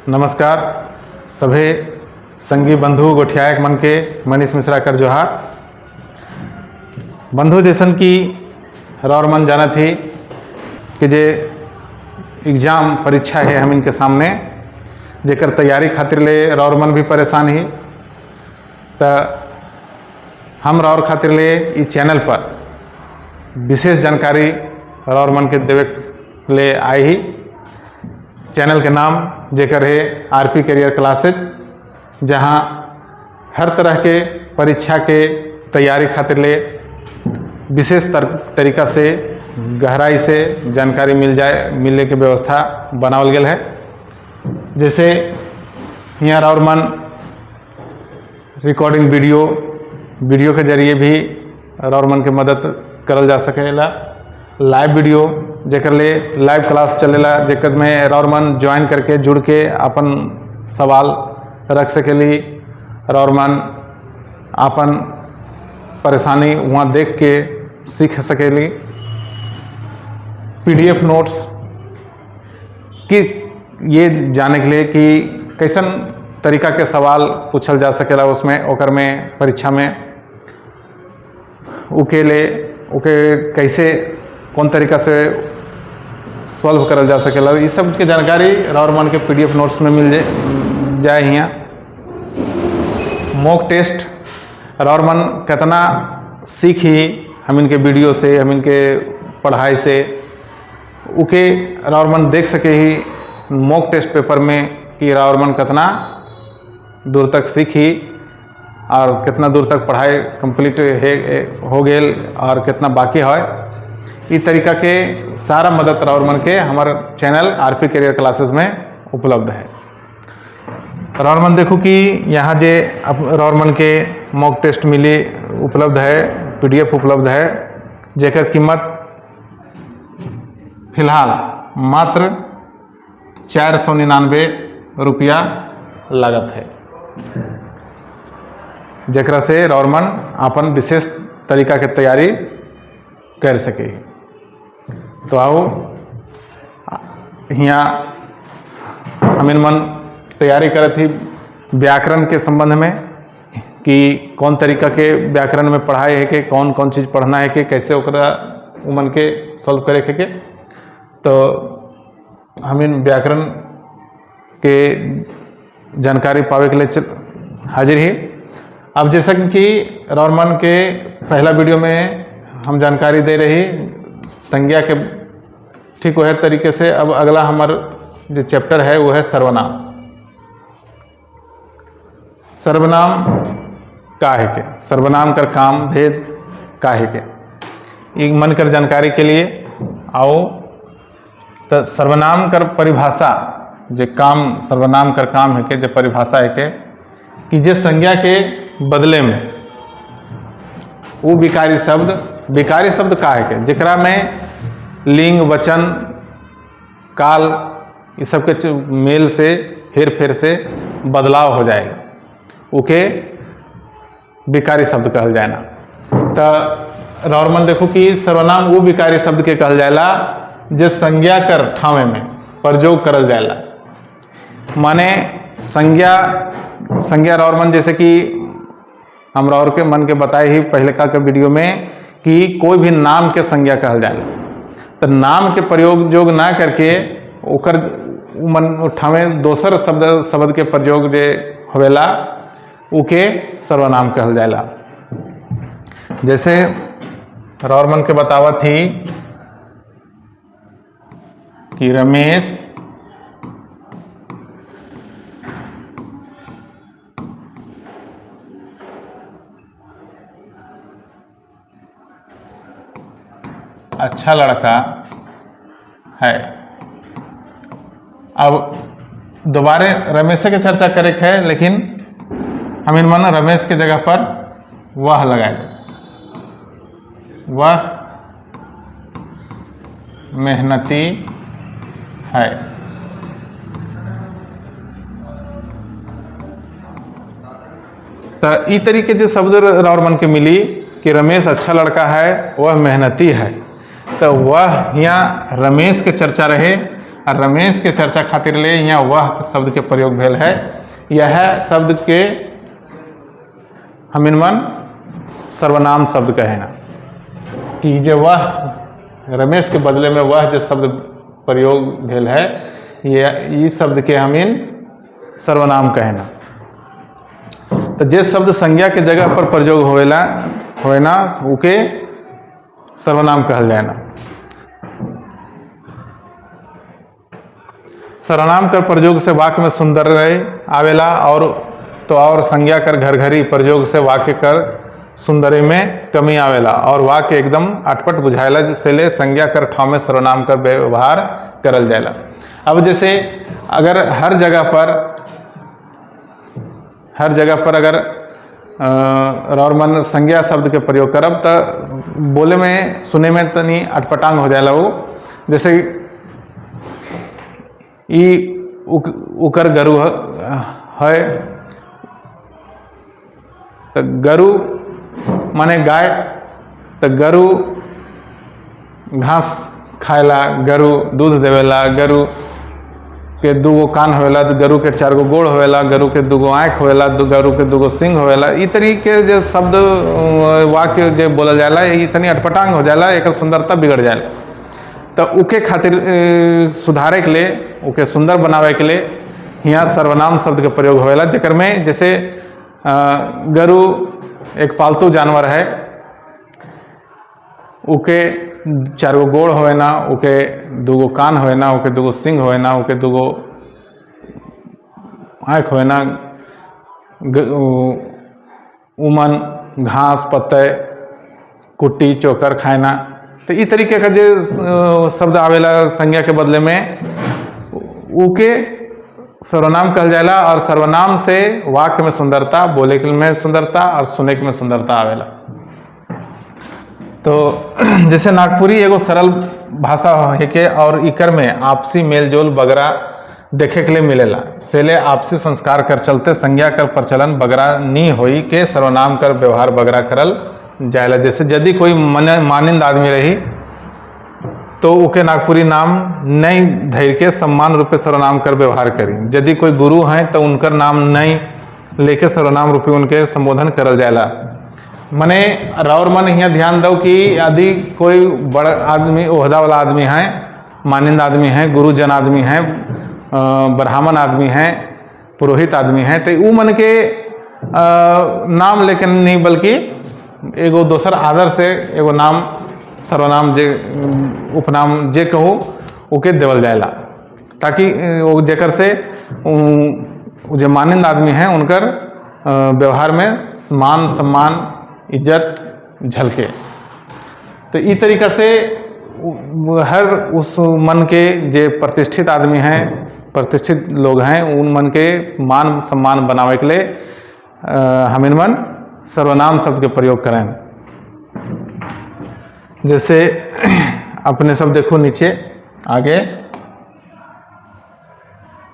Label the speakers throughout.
Speaker 1: नमस्कार सभी संगी बंधु गोठियायक मन के मनीष मिश्रा कर जोहार। बंधु जैसन की रौर मन जाना थी कि जे एग्ज़ाम परीक्षा है हम इनके सामने जेकर तैयारी खातिर ले रौर मन भी परेशान ही तो हम रौर खातिर ले इस चैनल पर विशेष जानकारी रौर मन के देवे ले आए ही। चैनल के नाम जेकर है आरपी करियर क्लासेज, जहां हर तरह के परीक्षा के तैयारी खातिर ले विशेष तरीका से गहराई से जानकारी मिलने की व्यवस्था बनावल गेल है। जैसे यहाँ और मन रिकॉर्डिंग वीडियो के जरिए भी और मन के मदद करल जा सकेला। लाइव वीडियो जेकर ले लाइव क्लास चलेला जेकर में और मन ज्वाइन करके जुड़ के अपन सवाल रख सकेली और मन अपन परेशानी वहाँ देख के सीख सकेली। पीडीएफ नोट्स कि ये जाने के लिए कि कैसन तरीका के सवाल पूछल जा सकेला उसमें ओकर में परीक्षा में ओके कैसे कौन तरीका से सॉल्व करल जा सकेला, ये सब के जानकारी और मन के पीडीएफ नोट्स में मिल जाए। यहाँ मॉक टेस्ट और मन कितना सीखी हम इनके वीडियो से हम इनके पढ़ाई से उके और मन देख सके ही मॉक टेस्ट पेपर में कि और मन कितना दूर तक सीखी और कितना दूर तक पढ़ाई कंप्लीट हो गेल और कितना बाकी है। इस तरीका के सारा मदद और मन के हमारे चैनल आरपी करियर क्लासेस में उपलब्ध है। और मन देखो कि यहाँ जे और मन के मॉक टेस्ट मिली उपलब्ध है, पीडीएफ उपलब्ध है जेकर कीमत फिलहाल मात्र 499 रुपया लागत है, जेकरा से और मन अपन विशेष तरीका के तैयारी कर सके। तो आओ यहाँ हमें मन तैयारी करे थी व्याकरण के संबंध में कि कौन तरीका के व्याकरण में पढ़ाई है कि कौन कौन चीज़ पढ़ना है कि कैसे ओकरा मन के सॉल्व करे के। तो हमें व्याकरण के जानकारी पावे के लिए हाजिर ही। अब जैसा कि रौरमन के पहला वीडियो में हम जानकारी दे रही संज्ञा के ठीक वह तरीके से अब अगला हमारा जो चैप्टर है वो है सर्वनाम। सर्वनाम काहे के, सर्वनाम कर काम भेद काहे के, एक मन कर जानकारी के लिए आओ। तो सर्वनाम कर परिभाषा जो काम सर्वनाम कर काम है के जो परिभाषा है के कि जे संज्ञा के बदले में वो विकारी शब्द का है के जेकरा में लिंग वचन काल ये सब के मेल से हेर फेर से बदलाव हो जाएगा, ओके विकारी शब्द कहल जाएना। तो और मन देखो कि सर्वनाम वो विकारी शब्द के कहल जाएला जे संज्ञा कर ठावे में प्रयोग करल जाएला। माने संज्ञा और मन जैसे कि हम और के मन के बताए ही पहले का वीडियो में कि कोई भी नाम के संज्ञा कहल जाएला। तो नाम के प्रयोग जोग ना करके ओकर मन उठावे दोसर शब्द के प्रयोग जे होवेला उके सर्वनाम कहल जाएला। जैसे और मन के बतावत ही कि रमेश अच्छा लड़का है। अब दोबारे रमेश के चर्चा करे है, लेकिन हम इन मन रमेश के जगह पर वह लगाए, वह मेहनती है। तो इस तरीके से शब्द और मन के मिली कि रमेश अच्छा लड़का है, वह मेहनती है। तो वह यहाँ रमेश के चर्चा रहे और रमेश के चर्चा खातिर ले यहाँ वह शब्द के प्रयोग भेल है। यह शब्द के हमिनमन सर्वनाम शब्द कहे ना कि जो वह रमेश के बदले में वह जो शब्द प्रयोग भेल है ये शब्द के हमिन सर्वनाम कहे ना। तो जे शब्द संज्ञा के जगह पर प्रयोग होएना उके सर्वनाम कहल जाए ना। सर्वनाम कर प्रयोग से वाक्य में सुंदर आवेला और संज्ञा कर घर घरी प्रयोग से वाक्य कर सुंदरी में कमी आवेला और वाक्य एकदम अटपट बुझाएला जिससे ले संज्ञा कर ठाव में सर्वनाम कर व्यवहार करल जाएला। अब जैसे अगर हर जगह पर अगर और मन संज्ञा शब्द के प्रयोग करब तो बोले में सुने में तनी अटपटांग हो जाएला। वो जैसे उकर गरु है तो गरु माने गाय, तो गरु घास खाएला, गरु दूध देवेला, गरु के दूगो कान होवेला, गरु के 4 गो गोड़ होवेला, गरु के 2 गो आँख होवेला, गरु के 2 गो सिंग होवेला। ई तरीके जो शब्द वाक्य जो बोला जाला ये तनी अटपटांग हो जाला, एक सुंदरता बिगड़ जाला। तो उके खातिर सुधारे के लिए उके सुंदर बनावे के लिए यहाँ सर्वनाम शब्द के प्रयोग होवेला। जेकर में जैसे गरु एक पालतू जानवर है, उके 4 गो गोड़ होए ना, उके 2 गो कान होए ना, उके 2 गो सिंग होए ना, उके 2 गो आँख होए ना, उमन घास पत्ते कुट्टी चोकर खाना। तो इस तरीके का जो शब्द आवेला संज्ञा के बदले में उके सर्वनाम कहल जाएला। और सर्वनाम से वाक्य में सुंदरता, बोले के में सुंदरता और सुने के में सुंदरता आवेला। तो जैसे नागपुरी एगो सरल भाषा है के और इकर में आपसी मेलजोल बगरा देखे के लिए मिलेला। सेले आपसी संस्कार कर चलते संज्ञा कर प्रचलन बगरा नी होई के सर्वनाम कर व्यवहार बगरा करल जाएला। जैसे यदि कोई मानिंद आदमी रही तो उके नागपुरी नाम नहीं धैर्य के सम्मान रूपे सर्वनाम कर व्यवहार करी। यदि कोई गुरु हैं तो उनकर नाम नहीं लेके सर्वनाम रूपी उनके संबोधन करल जाएला। मने और मन यहाँ ध्यान दो कि यदि कोई बड़ा आदमी ओहदा वाला आदमी है, मानिंद आदमी है, गुरुजन आदमी है, ब्राह्मण आदमी है, पुरोहित आदमी है, तो उ मन के नाम लेकिन नहीं बल्कि एगो दोसर आदर से एगो नाम सर्वनाम जे उपनाम जे कहूँ ओके देवल जाएला, ताकि वो जेकर से जो मानिंद आदमी हैं उनकर व्यवहार में मान सम्मान इज्जत झलके। तो इस तरीका से हर उस मन के जे प्रतिष्ठित आदमी हैं, प्रतिष्ठित लोग हैं, उन मन के मान सम्मान बनावे के लिए हम इन मन सर्वनाम शब्द के प्रयोग करें। जैसे अपने सब देखो नीचे आगे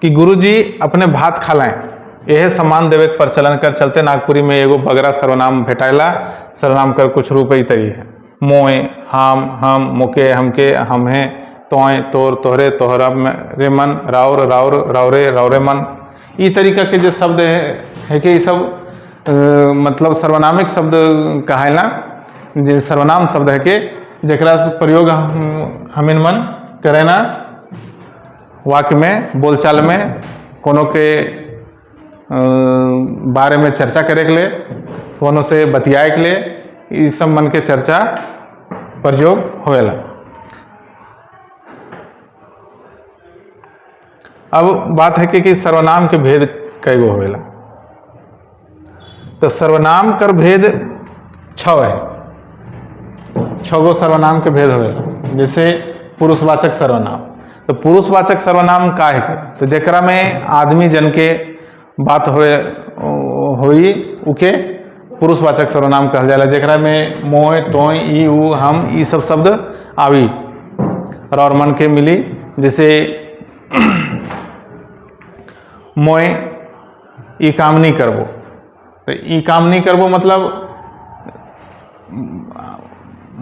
Speaker 1: कि गुरुजी अपने भात खालाएं, यह सम्मान देवे के प्रचलन कर चलते नागपुरी में एगो बगरा सर्वनाम भेटाइला। सर्वनाम कर कुछ रूप ही तरी है। मोए, हम, मुके, हमके, हम हैं, तोय, तोर, तोहरे, तोहरा, रे मन, राउर, राउर, राउरे, राउरे मन। ई तरीका के जो शब्द है कि ये सब मतलब सर्वनामिक शब्द कहेला, जो सर्वनाम शब्द है कि जरा प्रयोग हम इन मन करे ना वाक्य में, बोलचाल में, कोनो के बारे में चर्चा करे के लिए, कोनो से बतियाए के लिए, इस सब मन के चर्चा प्रयोग होएला। अब बात है कि सर्वनाम के भेद कई गो होएला। तो सर्वनाम कर भेद 6 है, 6 गो सर्वनाम के भेद होएला। जैसे पुरुषवाचक सर्वनाम, तो पुरुषवाचक सर्वनाम का है तो जेकरा में आदमी जन के बात होई उके पुरुषवाचक सर्वनाम कहल जाला। जेकरा में मोय, तोय, ई, उ, हम, ई सब शब्द आवी और मन के मिली। जैसे मोय ई काम नहीं करबो, तो ई काम नहीं करबो मतलब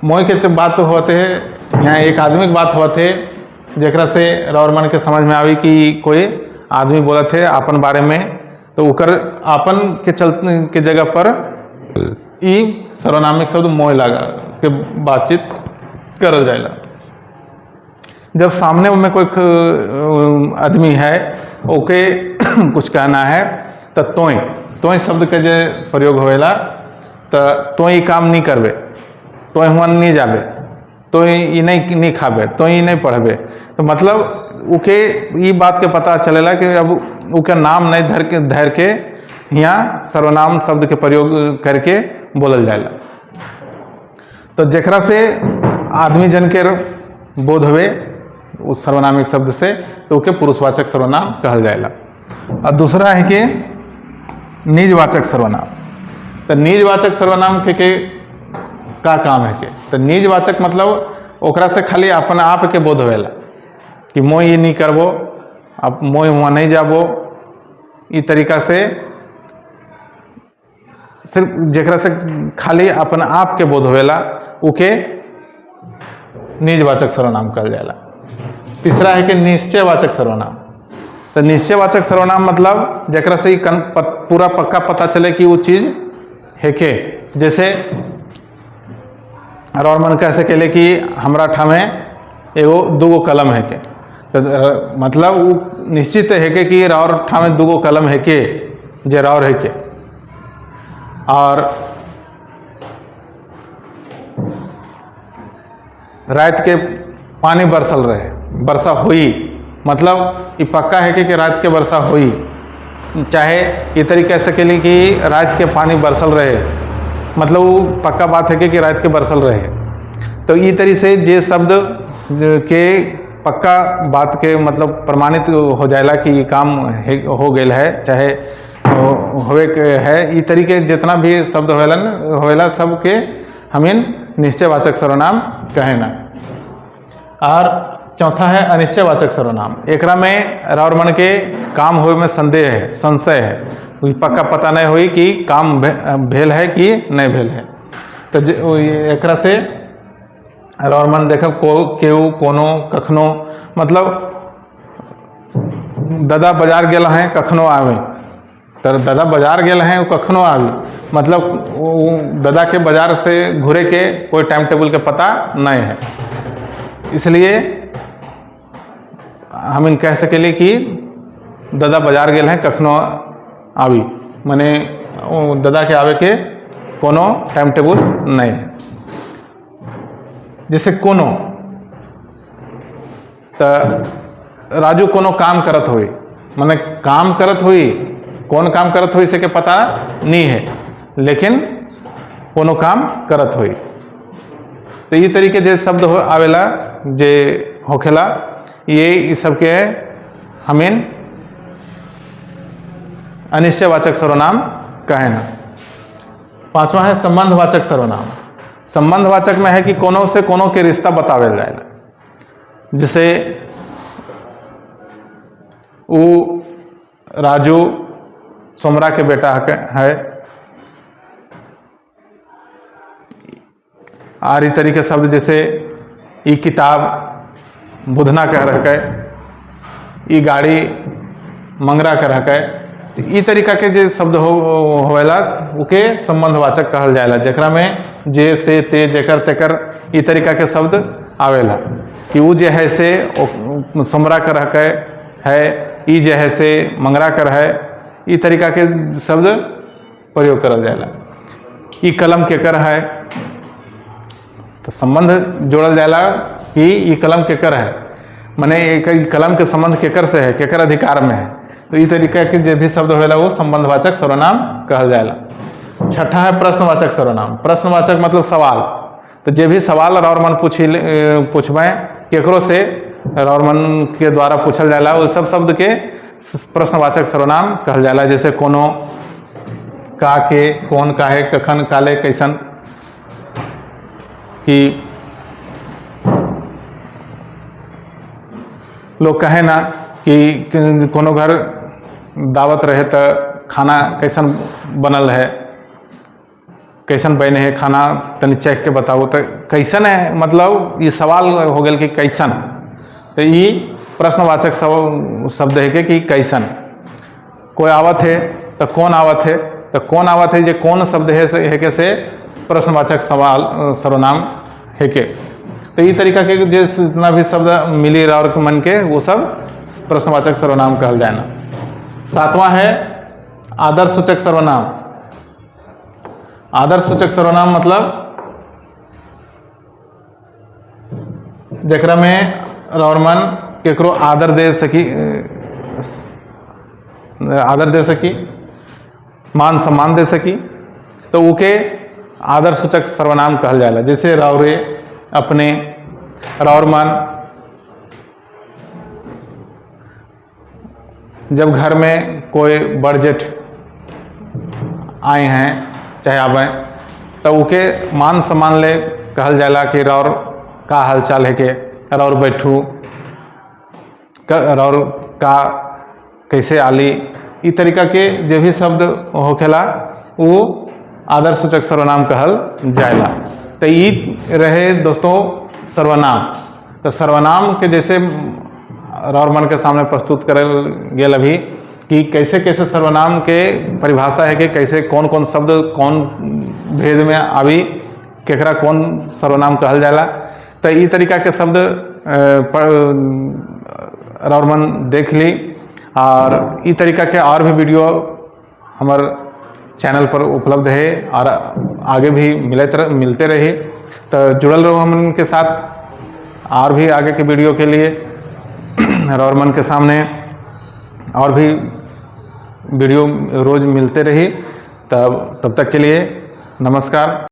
Speaker 1: मोय के जब बात होते है, यहाँ एक आदमी की बात होते है जेकरा से राउर मन के समझ में आवी कि कोई आदमी बोलत है अपन बारे में, तो ओकर अपन के चलते के जगह पर ई सर्वनामिक शब्द मोय लगा के बातचीत करल जाएला। जब सामने में कोई आदमी है ओके कुछ कहना है तो तोय शब्द के जे प्रयोग होएला, तो तोय काम नहीं करबे, तोय हुआ नहीं जाबे, तोय ई नहीं खाबे, तोय ई नहीं पढ़बे, तो मतलब उके ये बात के पता चलेला कि अब उके नाम नहीं धर के यहाँ सर्वनाम शब्द के प्रयोग करके बोलल जाएला। तो जेकरा से आदमी जन के बोध हुए उस सर्वनामिक शब्द से, तो उके पुरुषवाचक सर्वनाम कहल जाएला। और दूसरा है कि निजवाचक सर्वनाम। तो निजवाचक सर्वनाम के का काम है के, तो निजवाचक मतलब ओकरा से खाली अपन आप के बोध होएला कि मोय ये नहीं करबो, अब मोय वहाँ नहीं जाबो, ई तरीका से सिर्फ जेकरा से खाली अपन आप के बोध होएला उके निजवाचक सर्वनाम कहल जाएला। तीसरा है कि निश्चयवाचक सर्वनाम। तो निश्चयवाचक सर्वनाम मतलब जेकरा से पूरा पक्का पता चले कि वो चीज़ है के, जैसे और मन कह सकेले कि हमरा ठामे एगो दूगो कलम है के, तो मतलब वो निश्चित है के कि राउर ठामे दूगो कलम है के, जे राउर है के। और रात के पानी बरसल रहे, वर्षा हुई, मतलब ये पक्का है कि रात के वर्षा हुई। चाहे ये तरीके से कह कि रात के पानी बरसल रहे, मतलब वो पक्का बात है कि रात के बरसल रहे। तो ये तरीके से जे शब्द के पक्का बात के मतलब प्रमाणित हो जाएला कि ये काम हो गया है, चाहे होवे के है, ये तरीके जितना भी शब्द होएला सब के हमें निश्चयवाचक सर्वनाम कहे ना। और चौथा है अनिश्चयवाचक सर्वनाम। एकरा में राउर मन के काम होए में संदेह है, संशय है, कोई पक्का पता नहीं हुई कि काम भेल है कि नहीं भेल है। तो एकरा से राउर मन देख केहू कोनो कखनो, मतलब दादा बाजार गेल हैं कखनो आवे, तो दादा बाजार गेल हैं वो कखनो आवी, मतलब दादा के बाजार से घुरे के कोई टाइम टेबल के पता नहीं है। इसलिए हम कह सकेली कि दादा बाजार गेल हैं कखनो आवी, माने दादा के आवे के कोनो टाइम टेबल नहीं है। जैसे कोनो, तो राजू कोनो काम करत हुई, माने काम करत हुई, कौन काम करत हुई से के पता नहीं है, लेकिन कोनो काम करत हुई। तो ये तरीके जे शब्द हो आवेला जे होखेला, ये इस सब के हमें अनिश्चयवाचक सर्वनाम कहे ना। पांचवा है संबंधवाचक सर्वनाम। संबंधवाचक में है कि कोनो से कोनो के रिश्ता बतावे जाएगा। जैसे वो राजू सोमरा के बेटा है, आरी तरीके शब्द जैसे ई किताब बुधना कह रखे, ई गाड़ी मंगरा कह रखे, ई तरीका के जे शब्द होवेला उके संबंधवाचक कहल जाएला, जेकरा में जे से ते जेकर तेकर ई तरीका के शब्द आवेला कि वो जे है से सोमरा कर है, ई जे है से मंगरा कर है, ई तरीका के शब्द प्रयोग करल जाएला। ई कलम केकर है, तो संबंध जोड़ल जाएला कि ई कलम केकर है, माने एक कलम के संबंध केकर से है, केकर अधिकार में है। तो ई तरीका के जो भी शब्द होएला वो संबंधवाचक सर्वनाम कहल जाएला। छठा है प्रश्नवाचक सर्वनाम। प्रश्नवाचक मतलब सवाल। तो जे भी सवाल राउर मन पूछबे केकरो से राउर मन के द्वारा पूछल जाएला, वो सब शब्द के प्रश्नवाचक सर्वनाम कहल जाएला। जैसे कोनो, का के, कौन, काहे, कखन, काले, कैसन, कि लोग कहे ना कि कोनो घर दावत रहे तो खाना कैसन बनल है, कैसन बने है खाना, तनी चख के बताओ। तो कैसन है मतलब ये सवाल हो गया कि कैसन, तो ये प्रश्नवाचक शब्द है कि कैसन। कोई आवत है तो कौन आवत है, तो कौन आवत है, ये कौन शब्द है के से प्रश्नवाचक सर्वनाम है के। तो ये तरीका के जितना भी शब्द मिली और मन के वो सब प्रश्नवाचक सर्वनाम कहल जाए ना। 7वां है आदर्श सूचक सर्वनाम। आदर्श सूचक सर्वनाम मतलब जकरा में और मन केकरो आदर दे सकी, मान सम्मान दे सकी, तो उके आदर्श सूचक सर्वनाम कहल जाला। जैसे रौरे, अपने, रौर मन। जब घर में कोई बड़ जेठ आए हैं चाहे आवे, तो उके मान सम्मान ले कहल जाला कि रौर का हालचाल है के, रौर बैठू, रौर का कैसे आली। ई तरीका के जो भी शब्द होखेला वो आदर्श सूचक सर्वनाम कहल जाएला। तो ई रहे दोस्तों सर्वनाम। तो सर्वनाम के जैसे और मन के सामने प्रस्तुत करल गेल अभी कि कैसे कैसे सर्वनाम के परिभाषा है कि कैसे कौन कौन शब्द कौन भेद में आवी, केकरा कौन सर्वनाम कहल जाला। तो ई तरीका के शब्द और मन देख ली। और ई तरीका के और भी वीडियो हमार चैनल पर उपलब्ध है और आगे भी मिलते रही। तो जुड़ल रहो हम के साथ और भी आगे के वीडियो के लिए। और मन के सामने और भी वीडियो रोज़ मिलते रही। तब तक के लिए नमस्कार।